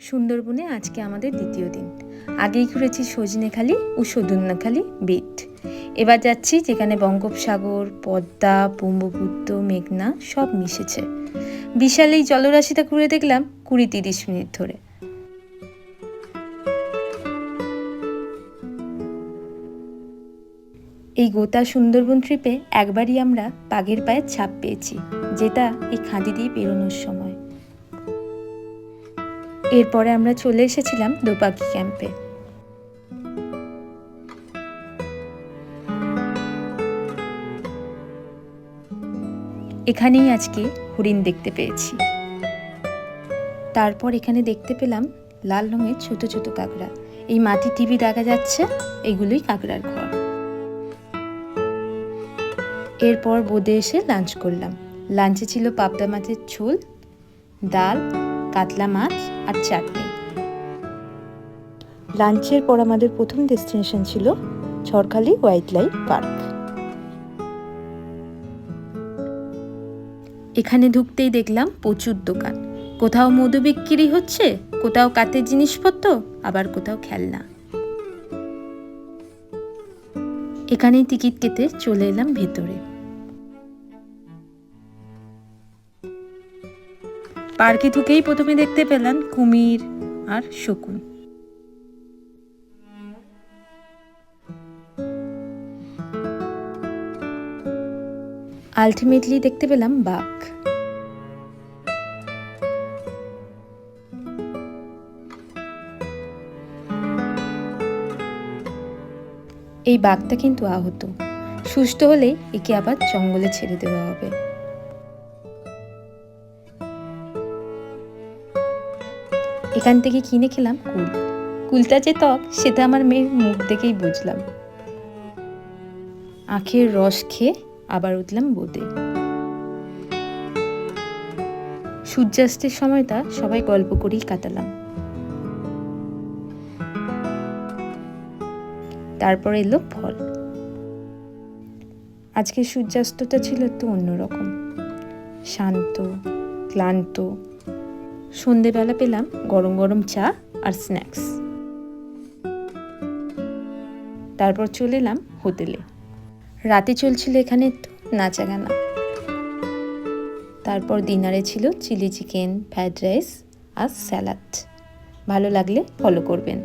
সুন্দরবনে আজকে আমাদের দ্বিতীয় দিন। আগেই ঘুরেছি সজনেখালি ও সদুন্নাখালি বিট। এবার যাচ্ছি যেখানে বঙ্গোপসাগর, পদ্মা, ব্রহ্মপুত্র, মেঘনা সব মিশেছে। বিশাল এই জলরাশিটা ঘুরে দেখলাম 20-30 মিনিট ধরে। এই গোটা সুন্দরবন ট্রিপে একবারই আমরা বাঘের পায়ের ছাপ পেয়েছি, যেটা এই খাদি দিয়ে বেরোনোর সময়। এরপরে আমরা চলে এসেছিলাম দোপাকি ক্যাম্পে। এখানেই আজকে হরিণ দেখতে পেয়েছি। তারপর এখানে দেখতে পেলাম লাল রঙের ছোট ছোট কাঁকড়া। এই মাটি টিভি দেখা যাচ্ছে, এগুলোই কাঁকড়ার ঘর। এরপর বোদে এসে লাঞ্চ করলাম। লাঞ্চে ছিল পাবদা মাছের ঝোল, ডাল, কাতলা মাছ আর চাটনি। লাঞ্চের পর আমাদের প্রথম ডেস্টিনেশন ছিল ঝড়খালি ওয়াইল্ড লাইফ পার্ক। এখানে ঢুকতেই দেখলাম প্রচুর দোকান। কোথাও মধু বিক্রি হচ্ছে, কোথাও কাঠের জিনিসপত্র, আবার কোথাও খেলনা। এখানেই টিকিট কেটে চলে এলাম ভেতরে। পার্কে ঢুকেই প্রথমে দেখতে পেলাম কুমির আর শকুন। আলটিমেটলি দেখতে পেলাম বাঘ। এই বাঘটা কিন্তু আহত, সুস্থ হলে একে আবার জঙ্গলে ছেড়ে দেওয়া হবে। এখান থেকে কিনে খেলাম কুল। কুলটা যে টক সেটা আমার মেয়ের মুখ দেখেই বুঝলাম। আখের রস খেয়ে আবার উঠলাম বোদে। সূর্যাস্তের সময়টা সবাই গল্প করেই কাটালাম। তারপর এলো ফল। আজকে সূর্যাস্তটা ছিল একটু অন্যরকম, শান্ত, ক্লান্ত। সন্ধেবেলা পেলাম গরম গরম চা আর স্ন্যাক্স। তারপর চলে এলাম হোটেলে। রাতে চলছিল এখানে একটু নাচা গানা। তারপর ডিনারে ছিল চিলি চিকেন, ফ্রাইড রাইস আর স্যালাড। ভালো লাগলে ফলো করবেন।